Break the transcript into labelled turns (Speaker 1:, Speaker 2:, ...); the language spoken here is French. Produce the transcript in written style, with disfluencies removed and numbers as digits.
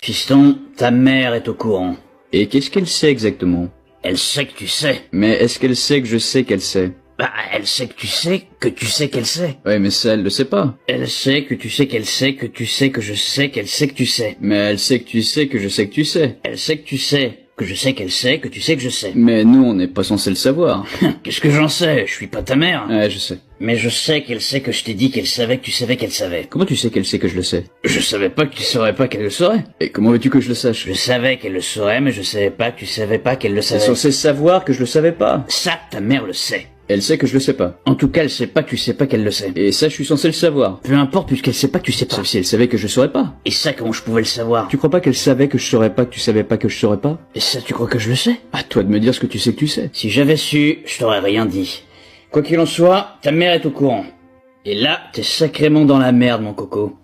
Speaker 1: Fiston, ta mère est au courant.
Speaker 2: Et qu'est-ce qu'elle sait exactement?
Speaker 1: Elle sait que tu sais.
Speaker 2: Mais est-ce qu'elle sait que je sais qu'elle sait?
Speaker 1: Bah, elle sait que tu sais qu'elle sait.
Speaker 2: Ouais, mais ça, elle le sait pas.
Speaker 1: Elle sait que tu sais qu'elle sait que tu sais que je sais qu'elle sait que tu sais.
Speaker 2: Mais elle sait que tu sais que je sais que tu sais.
Speaker 1: Elle sait que tu sais que je sais qu'elle sait que tu sais que je sais.
Speaker 2: Mais nous, on n'est pas censé le savoir.
Speaker 1: Qu'est-ce que j'en sais? Je suis pas ta mère.
Speaker 2: Ouais, je sais.
Speaker 1: Mais je sais qu'elle sait que je t'ai dit qu'elle savait que tu savais qu'elle savait.
Speaker 2: Comment tu sais qu'elle sait que je le sais?
Speaker 1: Je savais pas que tu saurais pas qu'elle le saurait.
Speaker 2: Et comment veux-tu que je le sache?
Speaker 1: Je savais qu'elle le saurait, mais je savais pas que tu savais pas qu'elle le
Speaker 2: C'est
Speaker 1: savait.
Speaker 2: censé savoir que je le savais pas.
Speaker 1: Ça, ta mère le sait.
Speaker 2: Elle sait que je le sais pas.
Speaker 1: En tout cas, elle sait pas que tu sais pas qu'elle le sait.
Speaker 2: Et ça, je suis censé le savoir.
Speaker 1: Peu importe, puisqu'elle sait pas que tu sais pas.
Speaker 2: Sauf si elle savait que je saurais pas.
Speaker 1: Et ça, comment je pouvais le savoir?
Speaker 2: Tu crois pas qu'elle savait que je saurais pas que tu savais pas que je saurais pas?
Speaker 1: Et ça, tu crois que je le sais?
Speaker 2: À toi de me dire ce que tu sais que tu sais.
Speaker 1: Si j'avais su, je t'aurais rien dit. Quoi qu'il en soit, ta mère est au courant. Et là, t'es sacrément dans la merde, mon coco.